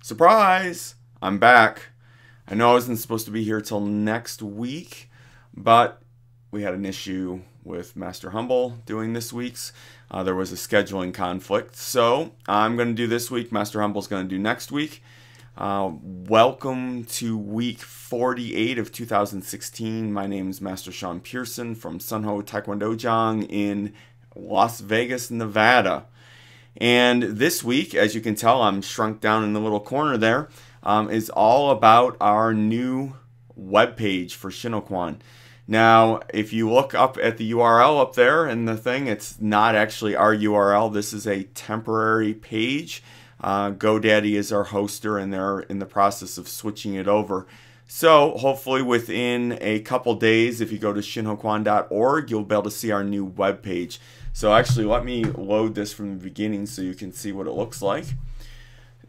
Surprise! I'm back. I know I wasn't supposed to be here till next week, but we had an issue with Master Humble doing this week's. There was a scheduling conflict, so I'm going to do this week. Master Humble's going to do next week. Welcome to week 48 of 2016. My name is Master Sean Pearson from Sunho Taekwondo Jang in Las Vegas, Nevada. And this week, as you can tell, I'm shrunk down in the little corner there, is all about our new webpage for Shin Kwan. Now, if you look up at the URL up there in the thing, it's not actually our URL. This is a temporary page. GoDaddy is our hoster, and they're in the process of switching it over. So hopefully within a couple days, if you go to shinhokwan.org, you'll be able to see our new web page. So actually, let me load this from the beginning so you can see what it looks like.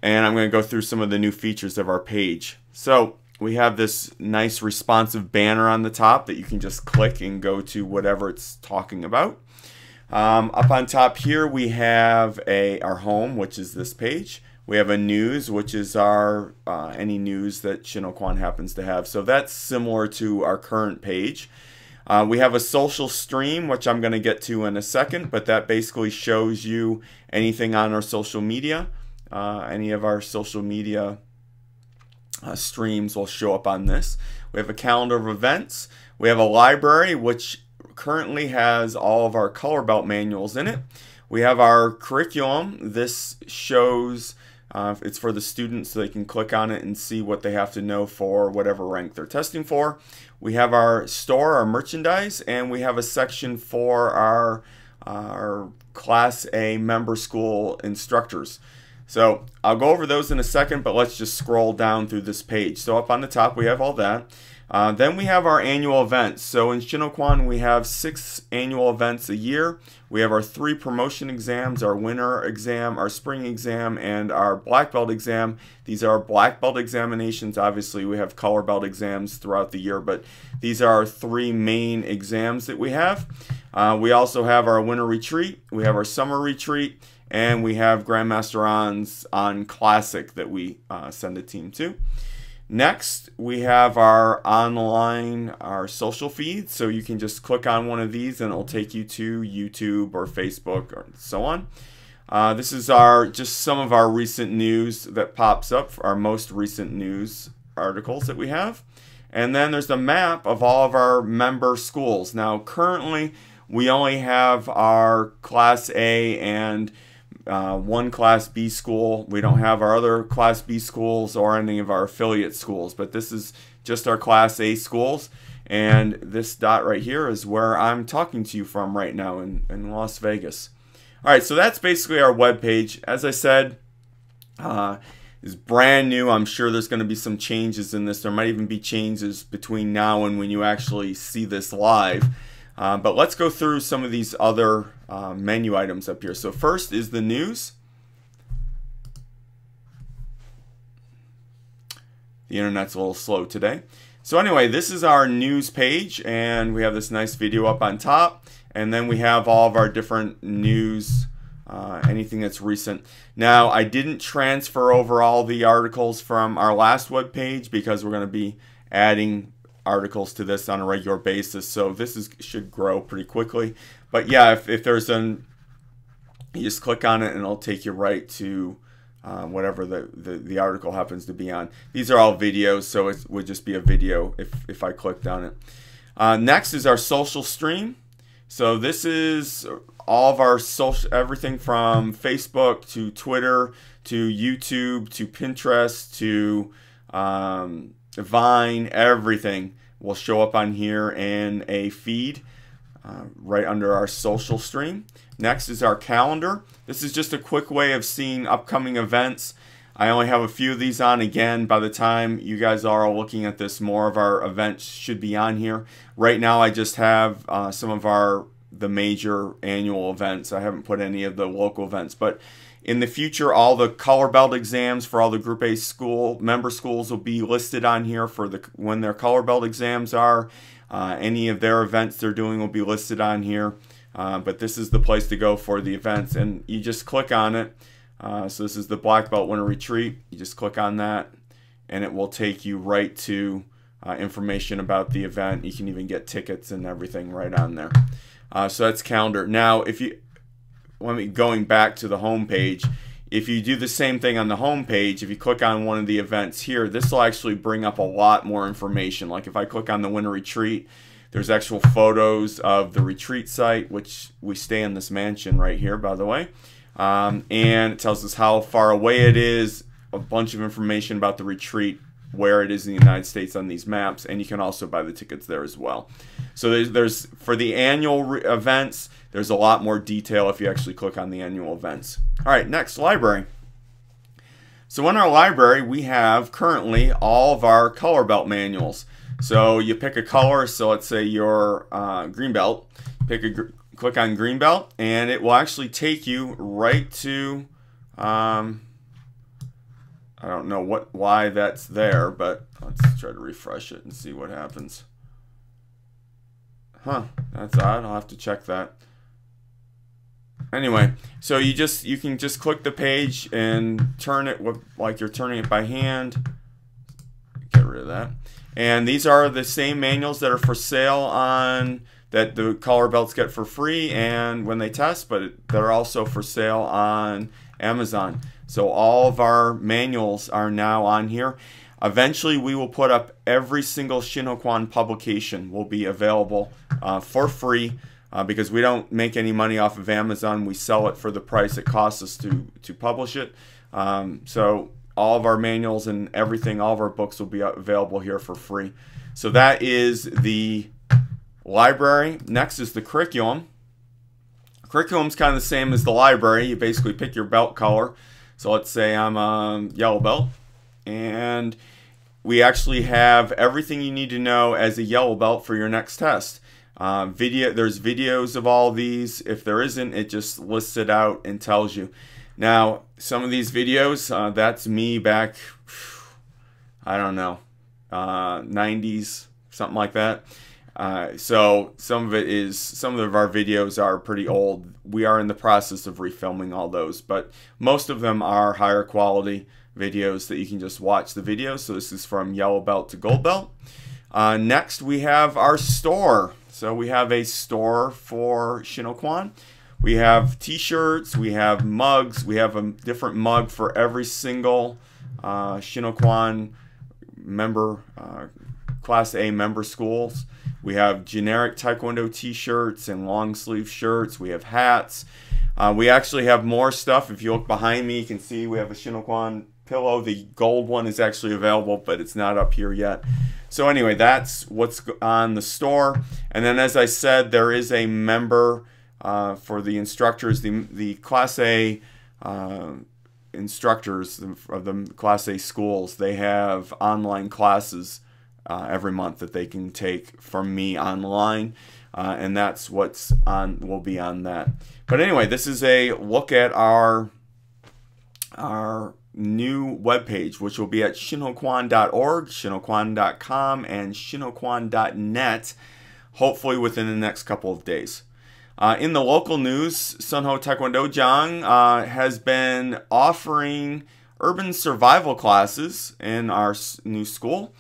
And I'm going to go through some of the new features of our page. So we have this nice responsive banner on the top that you can just click and go to whatever it's talking about. Up on top here, we have our home, which is this page. We have a news, which is our any news that Shin Kwan happens to have. So that's similar to our current page. We have a social stream, which I'm going to get to in a second, but that basically shows you anything on our social media. Any of our social media streams will show up on this. We have a calendar of events. We have a library, which currently has all of our color belt manuals in it. We have our curriculum. This shows it's for the students, so they can click on it and see what they have to know for whatever rank they're testing for. We have our store, our merchandise, and we have a section for our Class A member school instructors. So I'll go over those in a second, but let's just scroll down through this page. So up on the top, we have all that. Then we have our annual events. So in Shin Kwan, we have 6 annual events a year. We have our 3 promotion exams, our winter exam, our spring exam, and our black belt exam. These are our black belt examinations. Obviously, we have color belt exams throughout the year, but these are our 3 main exams that we have. We also have our winter retreat. We have our summer retreat. And we have Grandmaster on Classic that we send a team to. Next, we have our social feeds. So you can just click on one of these and it'll take you to YouTube or Facebook or so on. This is just some of our recent news that pops up, our most recent news articles that we have. And then there's the map of all of our member schools. Now, currently, we only have our Class A and one Class B school. We don't have our other Class B schools or any of our affiliate schools, but this is just our Class A schools. And this dot right here is where I'm talking to you from right now in Las Vegas. All right, so that's basically our web page. As I said, is brand new. I'm sure there's going to be some changes in this. There might even be changes between now and when you actually see this live. But let's go through some of these other menu items up here. So first is the news. The internet's a little slow today. So anyway, this is our news page, and we have this nice video up on top. And then we have all of our different news, anything that's recent. Now, I didn't transfer over all the articles from our last web page because we're going to be adding articles to this on a regular basis, so this should grow pretty quickly. But yeah, if there's you just click on it and it'll take you right to whatever the article happens to be on. These are all videos, so it would just be a video if I clicked on it. Next is our social stream. So this is all of our social, everything from Facebook to Twitter to YouTube to Pinterest to Vine, everything will show up on here in a feed right under our social stream. Next is our calendar. This is just a quick way of seeing upcoming events. I only have a few of these on. Again, by the time you guys are looking at this, more of our events should be on here. Right now, I just have some of the major annual events. I haven't put any of the local events, but in the future, all the color belt exams for all the Group A member schools will be listed on here for when their color belt exams are. Any of their events they're doing will be listed on here. But this is the place to go for the events, and you just click on it. So this is the Black Belt Winter Retreat. You just click on that, and it will take you right to information about the event. You can even get tickets and everything right on there. So that's calendar. Now, going back to the home page, if you do the same thing on the home page, if you click on one of the events here, this will actually bring up a lot more information. Like if I click on the Winter Retreat, there's actual photos of the retreat site, which we stay in this mansion right here, by the way. And it tells us how far away it is, a bunch of information about the retreat, where it is in the United States on these maps, and you can also buy the tickets there as well. So there's for the annual events, there's a lot more detail if you actually click on the annual events. All right, next, library. So in our library, we have currently all of our color belt manuals. So you pick a color, so let's say your green belt, click on green belt, and it will actually take you right to, I don't know why that's there, but let's try to refresh it and see what happens. Huh, that's odd. I'll have to check that. Anyway, so you can just click the page and turn it like you're turning it by hand. Get rid of that. And these are the same manuals that are for sale that the color belts get for free and when they test, but they're also for sale on Amazon. So all of our manuals are now on here. Eventually, we will put up every single Shin Kwan publication will be available for free because we don't make any money off of Amazon. We sell it for the price it costs us to publish it. So all of our manuals and everything, all of our books will be available here for free. So that is the library. Next is the curriculum. Curriculum is kind of the same as the library. You basically pick your belt color. So let's say I'm a yellow belt. And we actually have everything you need to know as a yellow belt for your next test. There's videos of all these. If there isn't, it just lists it out and tells you. Now, some of these videos, that's me back, I don't know, 90s, something like that. So some of our videos are pretty old. We are in the process of refilming all those, but most of them are higher quality videos that you can just watch the videos. So this is from yellow belt to gold belt. Next, we have our store. So we have a store for Shin Kwan. We have t-shirts, we have mugs, we have a different mug for every single Shin Kwan member, Class A member schools. We have generic Taekwondo t-shirts and long sleeve shirts. We have hats. We actually have more stuff. If you look behind me, you can see we have a Shin Kwan pillow. The gold one is actually available, but it's not up here yet. So anyway, that's what's on the store. And then as I said, there is a member for the instructors, the Class A instructors of the Class A schools. They have online classes every month that they can take from me online, and that's what's will be on that. But anyway, this is a look at our new webpage, which will be at shinhokwan.org, shinhokwan.com, and shinhokwan.net, hopefully within the next couple of days. In the local news, Sunho Taekwondo Jang has been offering urban survival classes in our new school,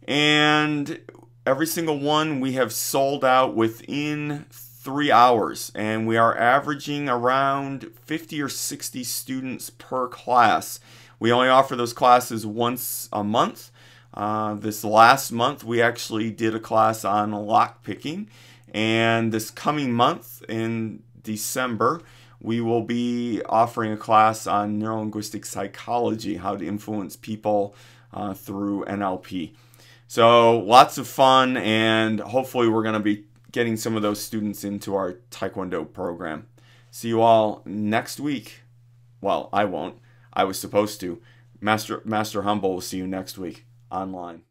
and every single one we have sold out within 3 hours, and we are averaging around 50 or 60 students per class. We only offer those classes once a month. This last month we actually did a class on lock picking, and this coming month in December we will be offering a class on neurolinguistic psychology, how to influence people through NLP. So lots of fun, and hopefully we're going to be getting some of those students into our Taekwondo program. See you all next week. Well, I won't. I was supposed to. Master Humble will see you next week online.